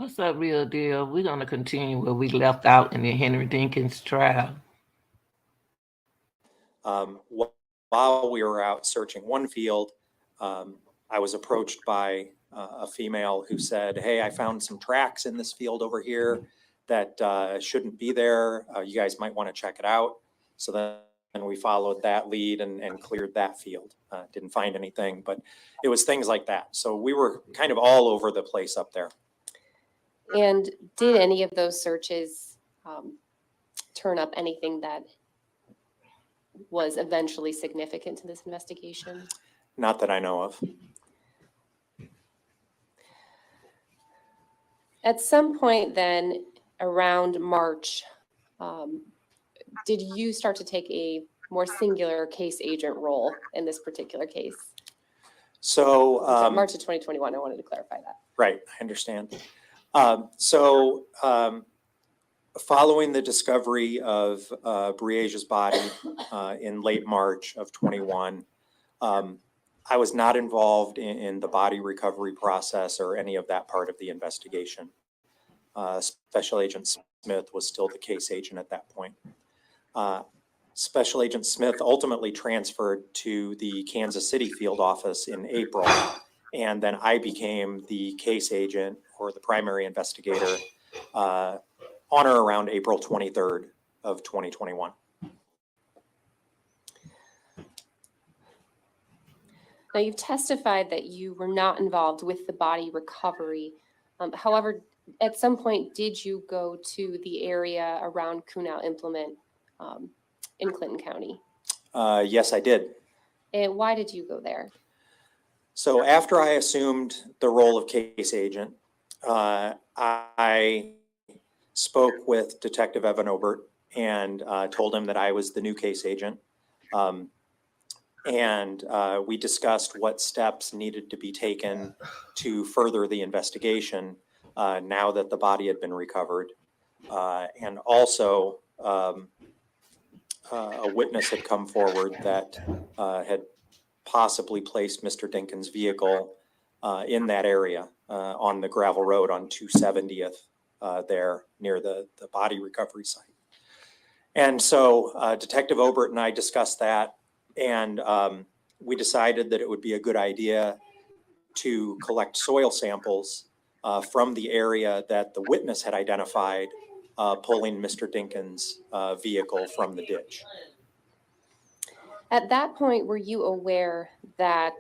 What's up, real deal? We're going to continue where we left out in the Henry Dinkins trial. While we were out searching one field, I was approached by a female who said, "Hey, I found some tracks in this field over here that shouldn't be there. You guys might want to check it out." So then we followed that lead and cleared that field. Didn't find anything, but it was things like that. So we were kind of all over the place up there. And did any of those searches turn up anything that was eventually significant to this investigation? Not that I know of. At some point then, around March, did you start to take a more singular case agent role in this particular case? So March of 2021, I wanted to clarify that. Right, I understand. Following the discovery of Briage's body in late March of 21, I was not involved in the body recovery process or any of that part of the investigation. Special Agent Smith was still the case agent at that point. Special Agent Smith ultimately transferred to the Kansas City field office in April, and then I became the case agent or the primary investigator on or around April 23rd of 2021. Now, you've testified that you were not involved with the body recovery. However, at some point, did you go to the area around Kunal Implement in Clinton County? Yes, I did. And why did you go there? So after I assumed the role of case agent, I spoke with Detective Evan Obert and told him that I was the new case agent. We discussed what steps needed to be taken to further the investigation now that the body had been recovered. And also, a witness had come forward that had possibly placed Mr. Dinkins' vehicle in that area on the gravel road on 270th there near the body recovery site. And so Detective Obert and I discussed that, and we decided that it would be a good idea to collect soil samples from the area that the witness had identified pulling Mr. Dinkins' vehicle from the ditch. At that point, were you aware that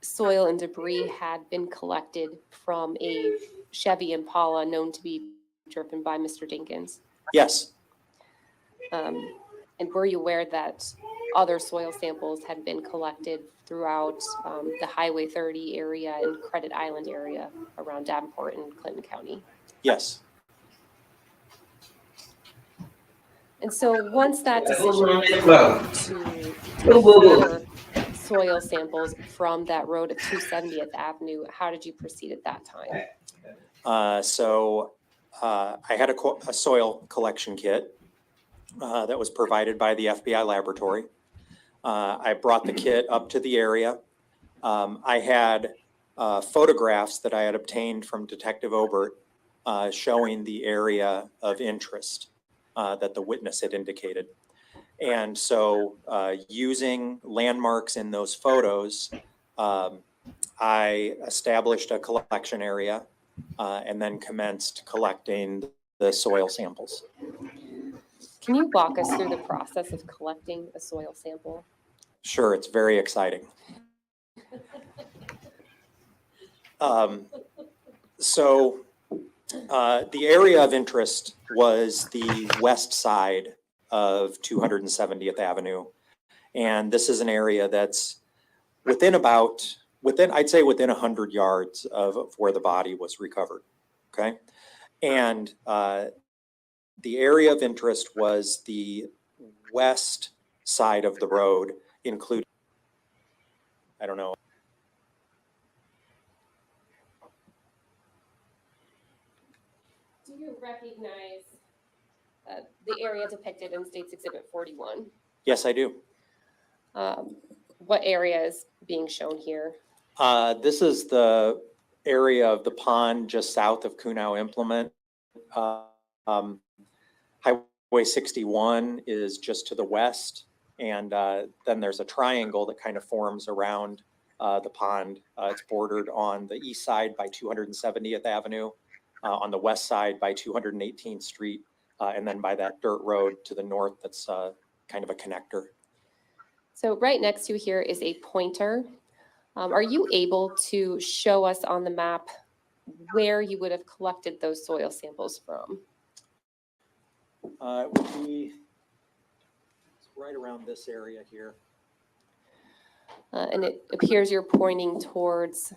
soil and debris had been collected from a Chevy Impala known to be driven by Mr. Dinkins? Yes. And were you aware that other soil samples had been collected throughout the Highway 30 area and Credit Island area around Davenport and Clinton County? Yes. And so once that decision to gather soil samples from that road at 270th Avenue, how did you proceed at that time? I had a soil collection kit that was provided by the FBI laboratory. I brought the kit up to the area. I had photographs that I had obtained from Detective Obert showing the area of interest that the witness had indicated. And so using landmarks in those photos, I established a collection area and then commenced collecting the soil samples. Can you walk us through the process of collecting a soil sample? Sure, it's very exciting. The area of interest was the west side of 270th Avenue. And this is an area that's I'd say within 100 yards of where the body was recovered, okay? And the area of interest was the west side of the road, including, I don't know. Do you recognize the area depicted in State's Exhibit 41? Yes, I do. What area is being shown here? This is the area of the pond just south of Kunau Implement. Highway 61 is just to the west. And then there's a triangle that kind of forms around the pond. It's bordered on the east side by 270th Avenue, on the west side by 218th Street, and then by that dirt road to the north that's kind of a connector. So right next to here is a pointer. Are you able to show us on the map where you would have collected those soil samples from? It would be right around this area here. And it appears you're pointing towards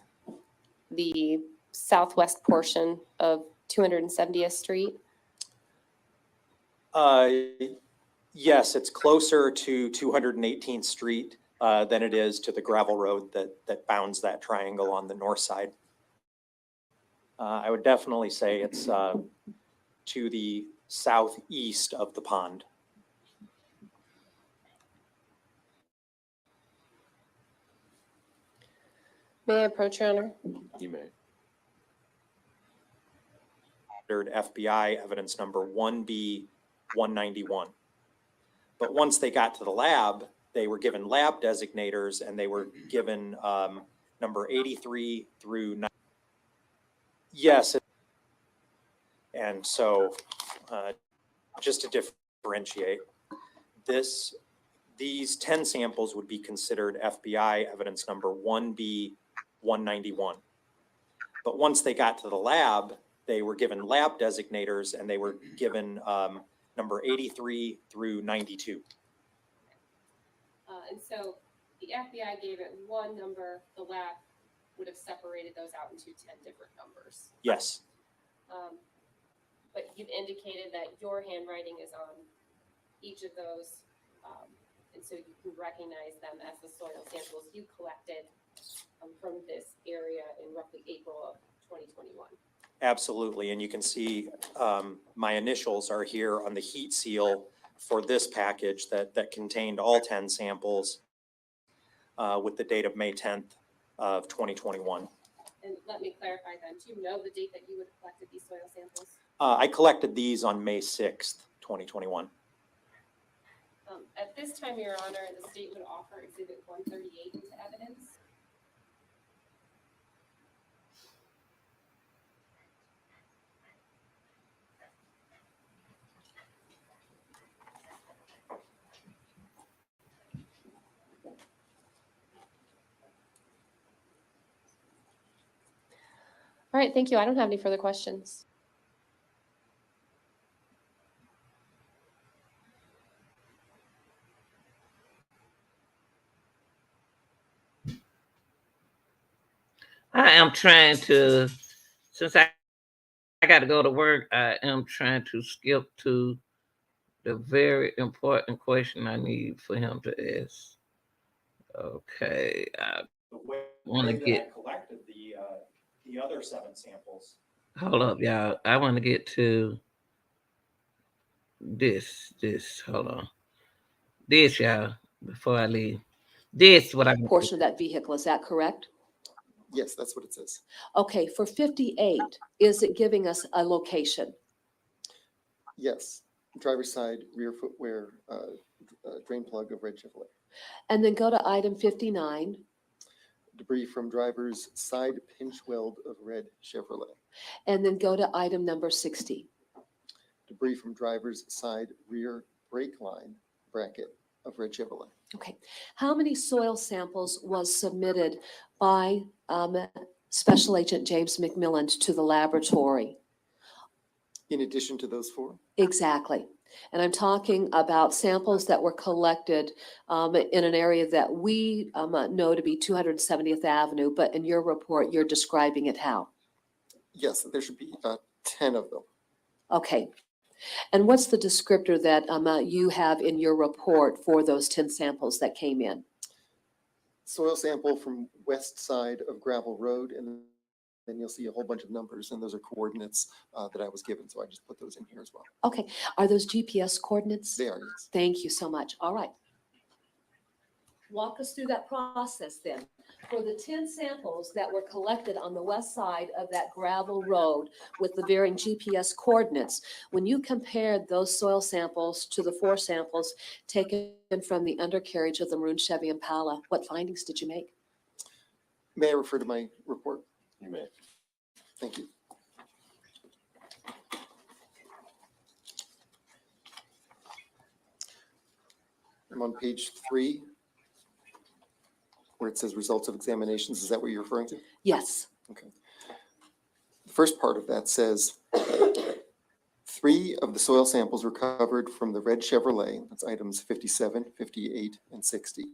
the southwest portion of 270th Street. Yes, it's closer to 218th Street than it is to the gravel road that bounds that triangle on the north side. I would definitely say it's to the southeast of the pond. May I approach, Your Honor? You may. FBI evidence number 1B191. But once they got to the lab, they were given lab designators and they were given number 83 through 90. Yes. And so just to differentiate, these 10 samples would be considered FBI evidence number 1B191. But once they got to the lab, they were given lab designators and they were given number 83 through 92. And so the FBI gave it one number, the lab would have separated those out into 10 different numbers. Yes. But you've indicated that your handwriting is on each of those, and so you can recognize them as the soil samples you collected from this area in roughly April of 2021. Absolutely, and you can see my initials are here on the heat seal for this package that contained all 10 samples with the date of May 10th of 2021. And let me clarify then, do you know the date that you would have collected these soil samples? I collected these on May 6th, 2021. At this time, Your Honor, the state would offer Exhibit 138 into evidence. All right, thank you. I don't have any further questions. I am trying to, since I got to go to work, I am trying to skip to the very important question I need for him to ask. Okay, I want to get. I collected the other 7 samples. Hold up, y'all. I want to get to this. Hold on. This, y'all, before I leave. This, what I portion of that vehicle, is that correct? Yes, that's what it says. Okay, for 58, is it giving us a location? Yes, driver's side rear footwear drain plug of red Chevrolet. And then go to item 59, Debris from driver's side pinch weld of red Chevrolet. and then go to item number 60. Debris from driver's side rear brake line bracket of red Chevrolet. Okay, how many soil samples was submitted by Special Agent James McMillan to the laboratory? In addition to those 4? Exactly. And I'm talking about samples that were collected in an area that we know to be 270th Avenue, but in your report, you're describing it how? Yes, there should be 10 of them. Okay. And what's the descriptor that you have in your report for those 10 samples that came in? Soil sample from west side of gravel road, and then you'll see a whole bunch of numbers, and those are coordinates that I was given, so I just put those in here as well. Okay. Are those GPS coordinates? They are, yes. Thank you so much. All right. Walk us through that process then. For the 10 samples that were collected on the west side of that gravel road with the varying GPS coordinates, when you compared those soil samples to the 4 samples taken from the undercarriage of the maroon Chevy Impala, what findings did you make? May I refer to my report? You may. Thank you. I'm on page 3, where it says results of examinations. Is that what you're referring to? Yes. Okay. The first part of that says 3 of the soil samples recovered from the red Chevrolet, that's items 57, 58, and 60,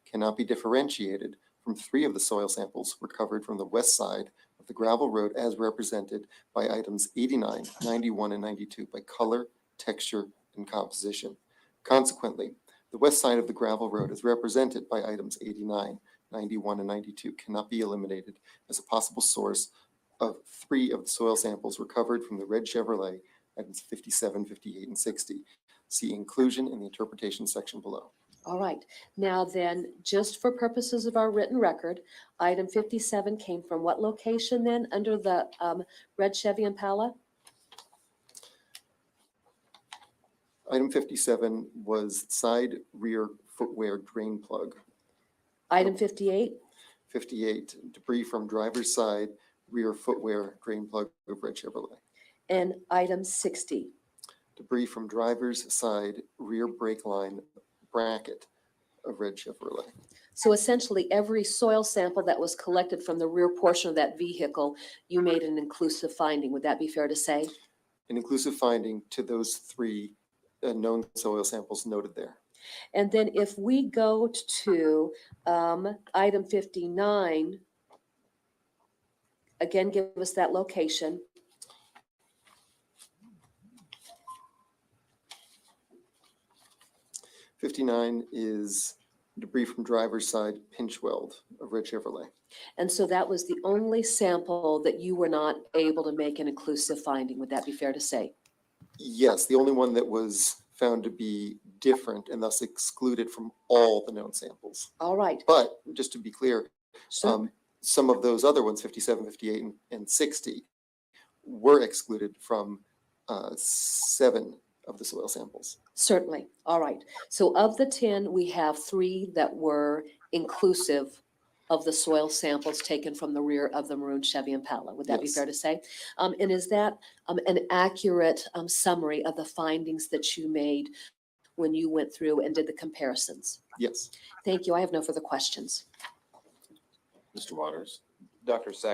cannot be differentiated from 3 of the soil samples recovered from the west side of the gravel road as represented by items 89, 91, and 92 by color, texture, and composition. Consequently, the west side of the gravel road is represented by items 89, 91, and 92 cannot be eliminated as a possible source of 3 of the soil samples recovered from the red Chevrolet, items 57, 58, and 60. See inclusion in the interpretation section below. All right. Now then, just for purposes of our written record, item 57 came from what location then under the red Chevy Impala? Item 57 was side rear footwear drain plug. Item 58? 58, debris from driver's side rear footwear drain plug of red Chevrolet. And item 60? Debris from driver's side rear brake line bracket of red Chevrolet. So essentially, every soil sample that was collected from the rear portion of that vehicle, you made an inclusive finding. Would that be fair to say? An inclusive finding to those 3 known soil samples noted there. And then if we go to item 59, again, give us that location. 59 is debris from driver's side pinch weld of red Chevrolet. And so that was the only sample that you were not able to make an inclusive finding. Would that be fair to say? Yes, the only one that was found to be different and thus excluded from all the known samples. All right. But just to be clear, Sure. some of those other ones, 57, 58, and 60, were excluded from 7 of the soil samples. Certainly. All right. So of the 10, we have 3 that were inclusive of the soil samples taken from the rear of the maroon Chevy Impala. Would that be Yes. fair to say? And is that an accurate summary of the findings that you made when you went through and did the comparisons? Yes. Thank you. I have no further questions. Mr. Waters. Dr. Sagan.